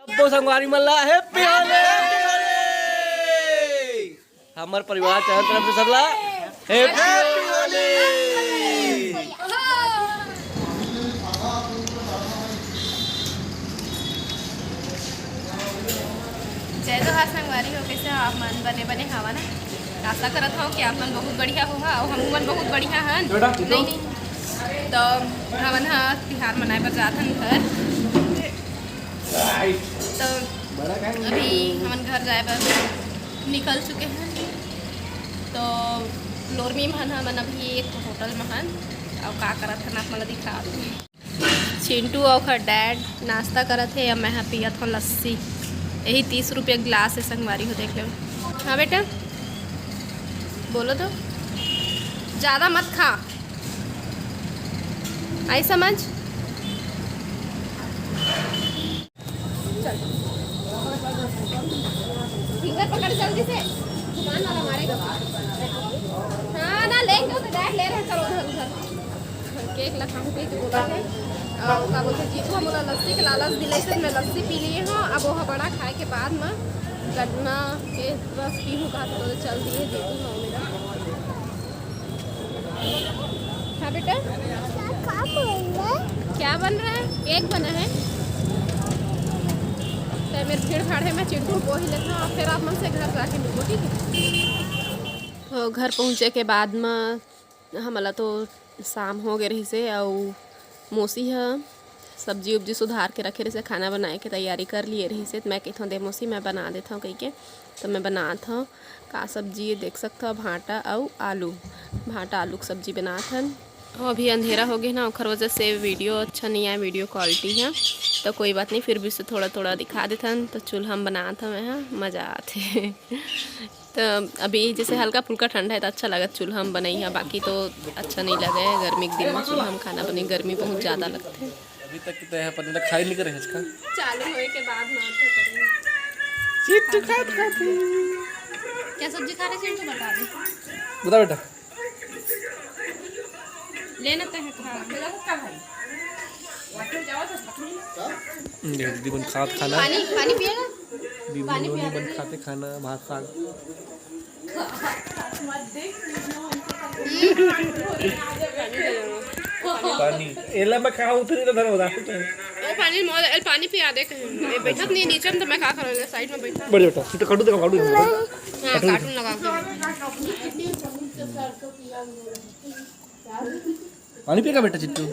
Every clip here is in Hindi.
अब्बो संगवारी मल्ला हैप्पी होली। हमार परिवार चारों तरफ से सबला हैप्पी होली। जय जोहार संगवारी हो, कैसे हो आप मन? बने बने हवा ना। आशा करत हो कि आप मन बहुत बढ़िया हो और हम मन बहुत बढ़िया हन। नहीं तो हमन हा तिहार मनाए पर जात हन घर। तो अभी हमन घर जाए पर निकल चुके हैं। तो लोरमी में हमन अभी एक होटल में हन और का करत हन आप मन दिखा। चिंटू और डैड नाश्ता करत है और मैं पियत हूँ लस्सी। यही 30 रुपये गिलास है संगवारी हो, देख लो। हाँ बेटा बोलो तो, ज़्यादा मत खा, आई समझ। चल फिंगर पकड़ जल्दी से, दुकान वाला मारेगा। हाँ ना लेंगे तो डैड ले रहे हैं। चलो उधर उधर केक लखाऊँ के तो बोला है और का बोलते जीतू हम लस्सी के लालच दिले से मैं लस्सी पी लिए हूँ। अब वो बड़ा खाए के बाद में गन्ना के रस पीहूँ का तो चल दिए जीतू हूँ मेरा। हाँ बेटा क्या बन रहा है? केक बना है। तो मेरे भीड़ भाड़ है, मैं चिंटू को ही लेता हूँ। फिर आप मन से घर जाके मिलो, ठीक है? तो घर पहुँचे के बाद में हमला तो शाम हो गए रही से और मौसी है सब्जी उब्जी सुधार के रखे रही से, खाना बनाए के तैयारी कर लिए रही से। तो मैं कहता हूँ दे मौसी मैं बना देता हूँ कही के। तो मैं बनाता हूँ का सब्जी ये देख सकता हूँ, भाटा और आलू, भाटा आलू की सब्जी बनाता हूँ। और अभी अंधेरा हो गया ना, ओखर वजह से वीडियो अच्छा नहीं आया, वीडियो क्वालिटी है तो कोई बात नहीं, फिर भी से थोड़ा थोड़ा दिखा देता हूँ। तो चूल्हा हम बनाता हूँ यहाँ, मज़ा आते तो अभी जैसे हल्का फुल्का ठंडा है तो अच्छा लगा चूल्हा हम बनाई है, बाकी तो अच्छा नहीं लगे। गर्मी के दिन में चूल्हा हम खाना बने, गर्मी बहुत ज़्यादा लगते है। अभी तक तो है पर खाई नहीं करे इसका चालू होए के बाद ना चिट्टू खाते क्या सब्जी खा रहे थे तो बता दे। बता बेटा लेना तो है खा दीदी बन खात खाना, पानी पानी पिएगा। पानी बन खाते खाना भात साग। पानी एला मैं खाऊं तो नहीं धर होता ओ पानी मोल पानी पिया दे कहीं बैठत नहीं नीचे में। तो मैं का करूंगा साइड में बैठा बड़े बेटा तो काटू दे काटू हां कार्टून लगा के पानी पिएगा बेटा चिट्टू।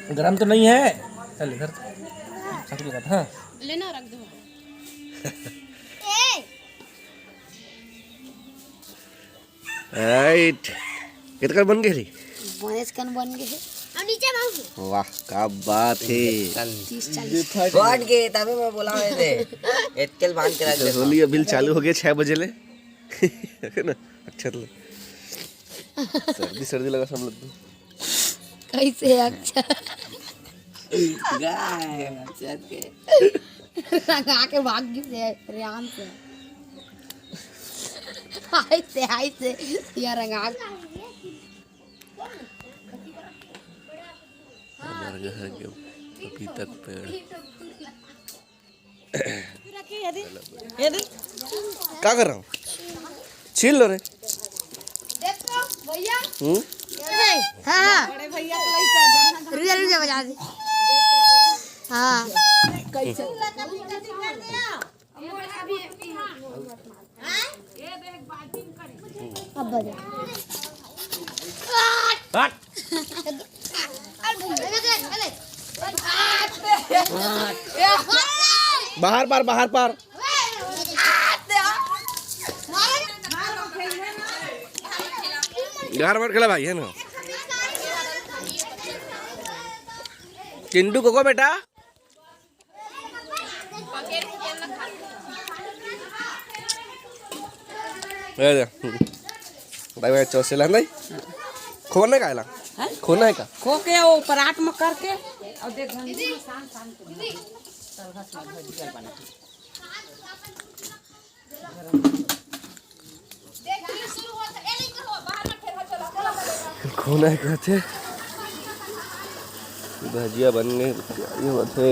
गरम तो नहीं है, चल इधर काटू लगा था। हां लेना रख दो। राइट कितना बन गई? बन गए और नीचे मांगो। वाह क्या बात है। 30-40 कौन के तभी मैं बोला थे एतकेल बांध के रख दे। होली बिल चालू हो गया 6 बजे ले है ना। अच्छा तो सर्दी लगा सब लोग कैसे अच्छा गाय चल के लगा के भाग गए रियान से हाय से यार रंगा अभी तक पेड़ क्या कर रहा हूँ? छील लो रे। देखो भैया हाँ बड़े भैया रुझा बजा दे। हाँ कैसे अब बजा बाहर पार बाहर पार घर बार खेला भाई है ना। चिंटू को बेटा भाई भाई चौसे ला नहीं खोने का खोना है का खो के वो पराठ में करके और देख घंटी में शाम शाम को सरघस में भजिया बना देख शुरू हो ए नहीं करो बाहर में फिर चला खोना कहते भजिया बनने ये होते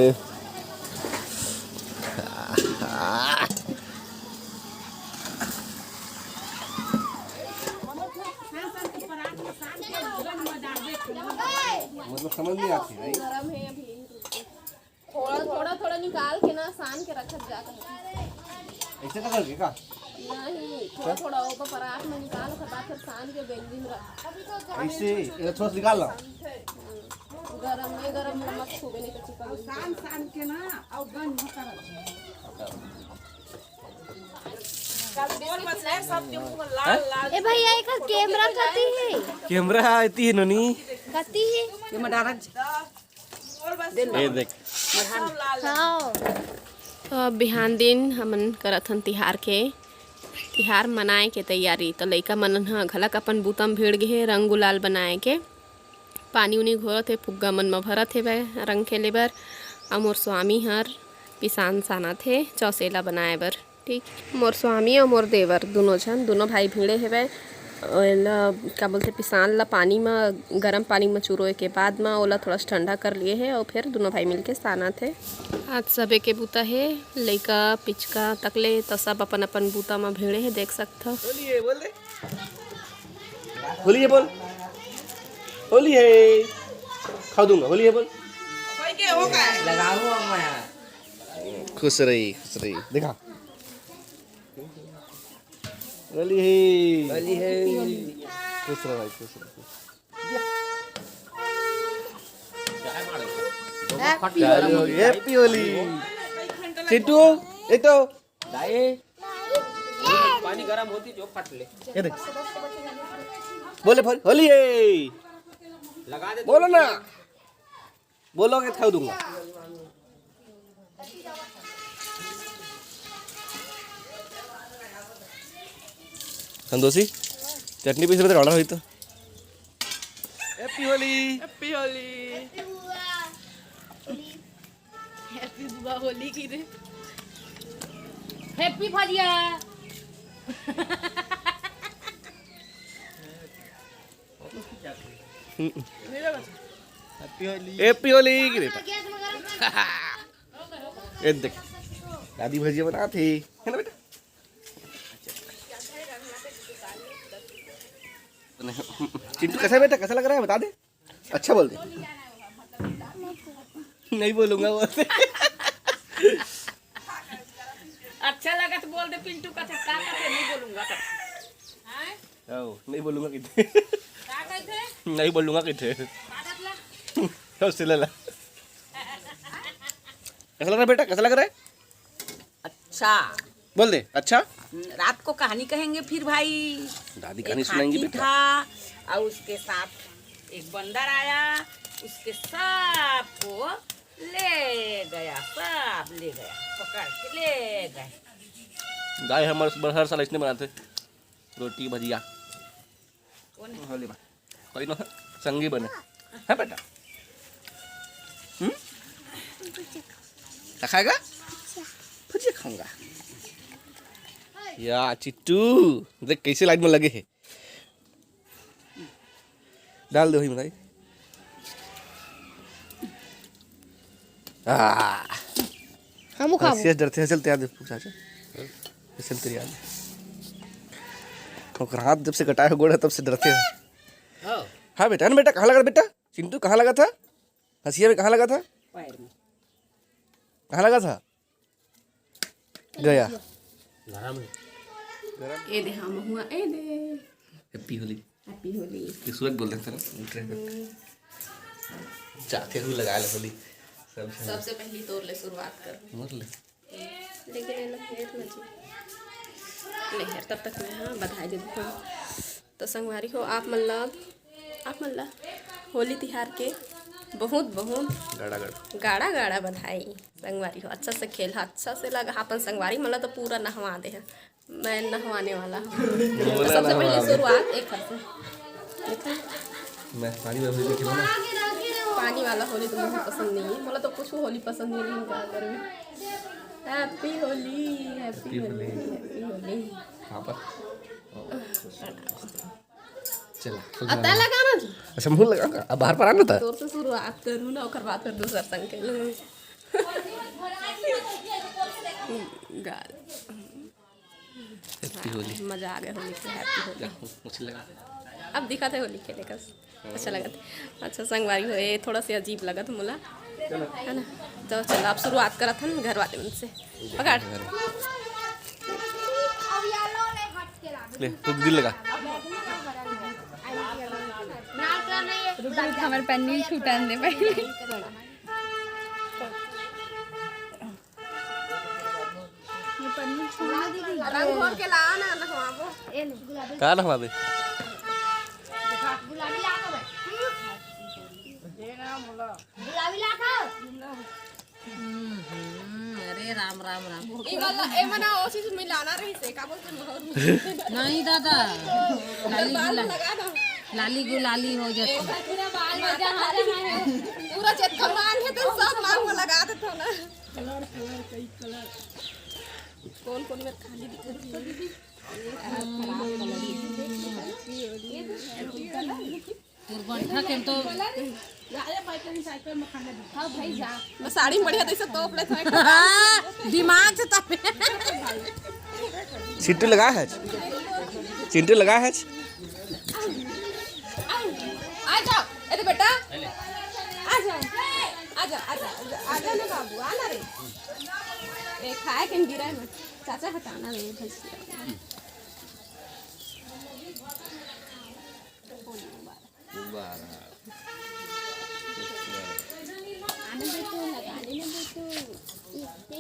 मतलब समझ नहीं आती है गरम है अभी थोड़ा निकाल के ना सान के रखत जाता है ऐसे तो करके का नहीं थोड़ा ऊपर परात में निकाल के बाद फिर सान के बेंजी में रख ऐसे ये थोड़ा सा निकाल लो गरम में मत छूबे नहीं तो चिपक सान सान के ना और गन मकर ए भैया एक कैमरा करती है कैमरा आती है ननी करती है ये मडारा ये देख हाँ तो अब बिहान दिन हमन करत हन तिहार मनाए के तैयारी तो लइका मन ह घलक अपन बूतम भीड़ गे हे रंग गुलाल बनाए के पानी उनी घोरत हे फुग्गा मन म भरत हे रंग खेले बर और मोर स्वामी हर पिसान सानत हे चौसेला बनाए बर ठीक मोर स्वामी और मोर देवर दोनों भाई भीड़े हेवे ओला का बोलते पिसान ला पानी में गरम पानी में चुरोए के बाद में ओला थोड़ा ठंडा कर लिए है और फिर दोनों भाई मिलके साना थे आज सबे के बूता है लइका पिचका तकले तो सब अपन अपन बूता में भीड़े है देख सकता होली है बोल दे होली है बोल होली है खा दूंगा होली है बोल लगाऊंगा मैं खुश रही देखा होली है खुश रह भाई खुश रह हैप्पी होली चिट्टू ये तो पानी गरम होती जो फट ले ये देख बोले फिर होली है लगा दे बोलो ना बोलोगे तो खा दूंगा संतोषी चटनी पीस रहे ऑर्डर हुई तो हैप्पी होली हैप्पी बुआ होली की रे हैप्पी भजिया हैप्पी होली की बेटा ये देख दादी भजिया बना थी है ना बेटा चिंटू कैसा है बेटा कैसा लग रहा है बता दे अच्छा बोल दे नहीं बोलूंगा बोलते अच्छा लगा तो बोल दे पिंटू का था का नहीं बोलूंगा तो नहीं बोलूंगा कितने का कहते नहीं बोलूंगा कितने तो सिला कैसा लग रहा है बेटा कैसा लग रहा है अच्छा बोल दे अच्छा रात को कहानी कहेंगे फिर भाई दादी कहानी एक सुनाएंगी हाथी बेटा था और उसके साथ एक बंदर आया उसके सांप को ले गया सांप ले गया पकड़ के ले गए गाय हमारे हर साल इसने बनाते रोटी भजिया होली में कोई ना संगी बने है बेटा क्या खाएगा भजिया खाऊंगा या चिट्टू देख कैसे लाइन में लगे है डाल दो ही बताई हम खाओ सीएस डरते हैं चलते याद पूछा चलते याद और हाथ जब से कटाया गोड़ा तब से डरते हैं हाँ बेटा ना बेटा कहाँ लगा बेटा चिंटू कहाँ लगा था हंसिया में कहाँ लगा था पैर में कहाँ लगा था गया ए दे हम हुआ ए दे हैप्पी होली हैप्पी होली किसुरत बोल रहे थे ना चाहते हुए लगा ले होली सब सबसे पहली तोड़ ले शुरुआत कर मर ले लेकिन लहर तब तक मैं हाँ बधाई दे दूँ तो संगवारी हो आप मल्ला होली तिहार के बहुत गाड़ा गाड़ा बधाई संगवारी हो अच्छा से खेल अच्छा से लगा अपन संगवारी मतलब तो पूरा नहवा दे है मैं नहवाने वाला हूँ तो सबसे पहले शुरुआत एक हाथ से मैं पानी में होली खेलूँ ना पानी वाला होली तो मुझे पसंद नहीं है मतलब तो कुछ होली पसंद नहीं है क्या करूँ happy Holi happy Holi happy Holi हाँ पर चला अतः लगाना जी अच्छा मुंह लगा अब बाहर पर आना था तोर से शुरुआत करूँ ना ओकर बाद फिर दूसरा संग के गाल हैप्पी होली मजा आ गया होली से हैप्पी होली मुझे लगा अब दिखा थे होली खेले का अच्छा लगा था अच्छा संगवारी हो ये थोड़ा सा अजीब लगा था मुला है ना तो चलो आप शुरुआत करा था घर वाले उनसे पकड़ ले तो दिल लगा हमारे पन्नी छूटा दे पहले रंग घोर के ला ना नखवाबो का ना हमारे गुलाबी लाखा अरे राम राम राम ई वाला ए मना ओ चीज मिलाना रही से का बोलते मोहर नहीं दादा बाल लगा दो लाली गुलाली हो जाती पूरा बाल में जहां है पूरा जेतना मांग है तो सब मांग में लगा देतो ना कौन कौन में खाली दिख दीदी तुरबंठा के तो मैं साड़ी में बढ़िया दैसे तोप ले था दिमाग से तब चिंटू लगा है चिंटू लगा है आ जाओ ए बेटा आ जाओ आ जाओ आ ना बाबू आ ना रे ए खाए के गिरा है चाचा हटाना रे भैया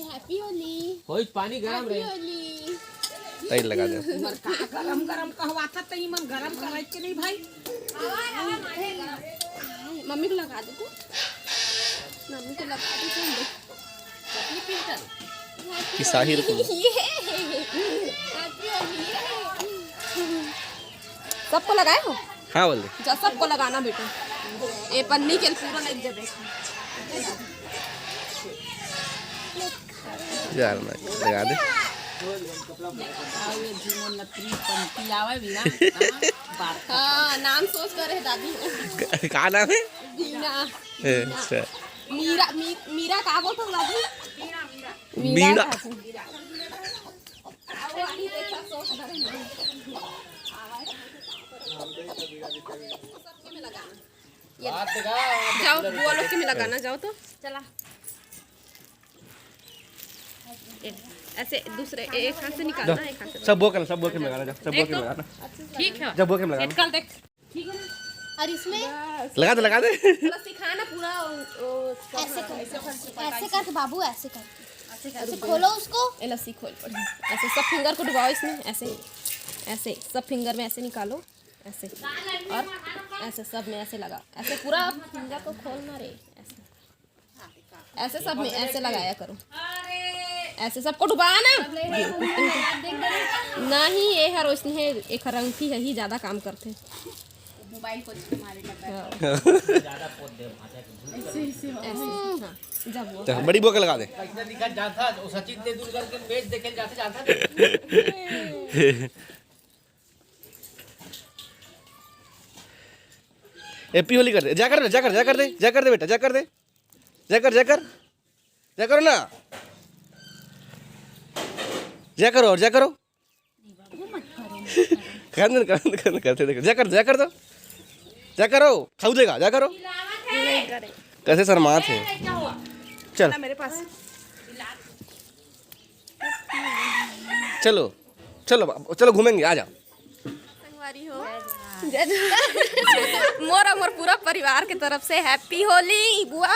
हैप्पी होली होई पानी गरम रहे होली तई लगा दे गरम गरम कहवा था तई मन गरम करे के नहीं भाई मम्मी को लगा दे तू मम्मी को लगा दे तू कि साहिर को सबको लगाए हो हाँ बोल दे जा सबको लगाना बेटा ए पन्नी के पूरा लग जाए यार ना लगा दे हाँ नाम सोच कर रहे दादी का नाम है दीना अच्छा मीरा मीरा का बोलते हो दादी मीरा जाओ वो लोग के में लगाना जाओ तो चला ऐसे दूसरे एक हाथ से निकालना एक हाथ से सब बोके में लगाना सब बोके में लगाना ठीक है जब बोके में लगाना कल देख और इसमें लगा दे पूरा सिखाना पूरा ऐसे कर बाबू ऐसे कर ऐसे खोलो उसको ए लस्सी खोल पड़ी ऐसे सब फिंगर को डुबाओ इसमें ऐसे ऐसे सब फिंगर में ऐसे निकालो ऐसे और ऐसे सब में ऐसे लगा ऐसे पूरा फिंगर को खोलना रे ऐसे ऐसे सब में ऐसे लगाया करो ऐसे सबको डुबाना नहीं ये हर उसने है एक रंगती है ही ज्यादा काम करते मोबाइल को मारे जब वो तो बड़ी बोके लगा दे पैसा निकल जाता वो सचिन तेंदुलकर के मैच देखे जाते जाता हैप्पी होली कर दे जा कर दे बेटा जा करो ना जा करो और जा करो करते देखो जा कर दो जा करो खाऊ देगा जा करो कैसे शर्मा थे चल मेरे पास चलो घूमेंगे आ जाओ संगवारी हो मोर पूरा परिवार के तरफ से हैप्पी होली बुआ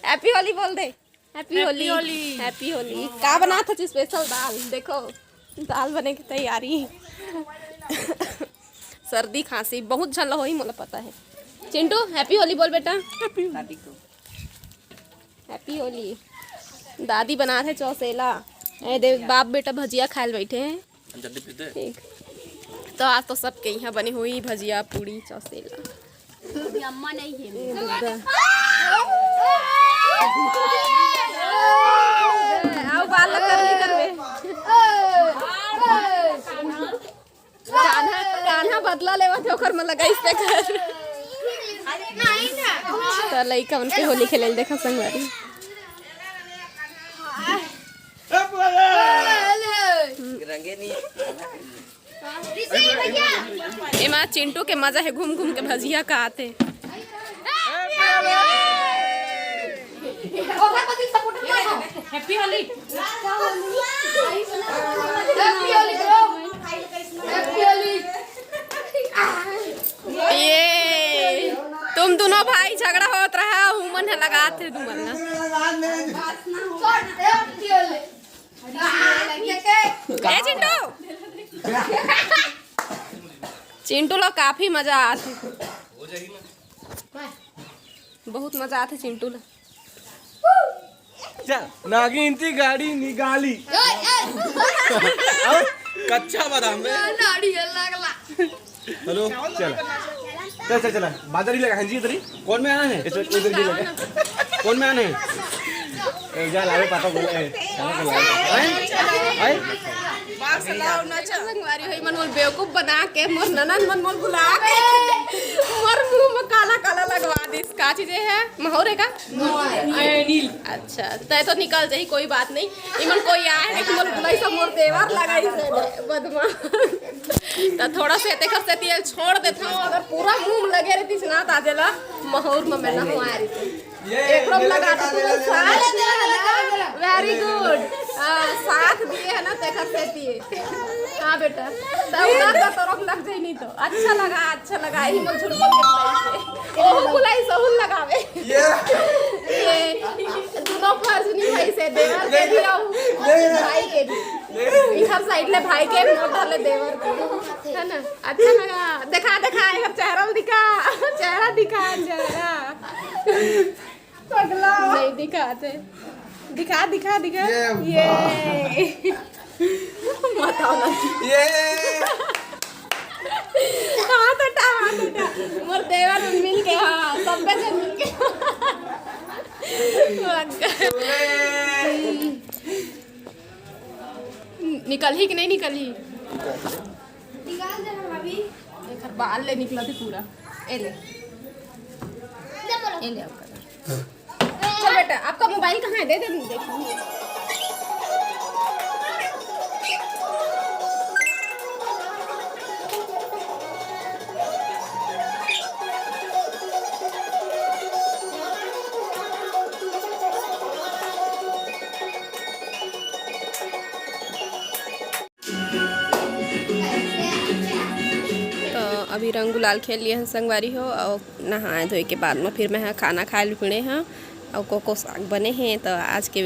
हैप्पी होली बोल दे हैप्पी होली का बना था स्पेशल दाल देखो दाल बने की तैयारी सर्दी खांसी बहुत झल हो ही मुझे पता है चिंटू हैप्पी होली बोल बेटा हैप्पी होली दादी बना थे चौसेला ए देव बाप बेटा भजिया खाए बैठे हैं ठीक तो आज तो सबके यहाँ बनी हुई भजिया पूड़ी चौसेला अम्मा नहीं है आओ बाल कर ले कान्हा बदला लेवा थे ओकर में लगाइस देख तो लइका मन के होली खेले देखा संगवारी रंगे नहीं एमा चिंटू के मजा है घूम घूम के भजिया का आते हैप्पी होली ये तुम दोनों भाई झगड़ा होत रहा हुमन है लगाते तुमन ए चिंटू चिंटू लोग काफी मजा आते बहुत मजा आते चिंटू लोग नागिन की गाड़ी निकाली कच्चा बादाम हेलो चल चल बाजार ही लगा हाँ जी इधर ही कौन में आना है इधर ही लगा कौन में आना है जा लावे पापा बोला है संगवारी होई मन मोल बेवकूफ बना के मोर ननन मन मोल बुला के मोर मुंह में काला काला लगवा दी का चीज है महोरे का नील अच्छा तय तो निकल जाई कोई बात नहीं इमन कोई आए है कि मोर बुलाई सब मोर देवर लगाई से बदमा तो थोड़ा से देखा से तेल छोड़ देता हूं अगर पूरा मुंह में लगे रहती सुना ताजेला महोर में मैं ना हुआ रही एक रोब लगा तो साथ वेरी गुड साथ दिए है ना देखा से दिए हां बेटा दौड़ा तो रोक लग जाई नहीं तो अच्छा लगा ही मन झुल बोल के बुलाई से ओ बुलाई सहूल लगावे ये दोनों फर्ज नहीं भाई से देवर के भी और भाई के भी इधर साइड ले भाई के मोटा ले देवर के है ना अच्छा लगा दिखा इधर चेहरा दिखा पगला नहीं दिखाते दिखा ये बताओ ना ये हाथ उठा मोर देवर मिल के हाँ सब पे मिल के निकल ही कि नहीं निकल ही निकाल दे भाभी एक बाल ले निकला थी पूरा ए ले आपका चल बेटा आपका मोबाइल कहाँ है दे देखो अभी रंग गुलाल खेल लिए हैं संगवारी हो और नहाए धोए के बाद में फिर मैं खाना खाए पीने हैं और कोको साग बने हैं तो आज के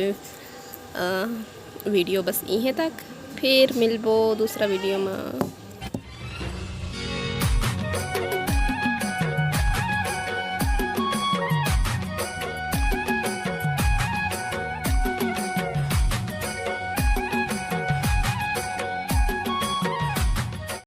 वीडियो बस यहीं तक फिर मिलबो दूसरा वीडियो में।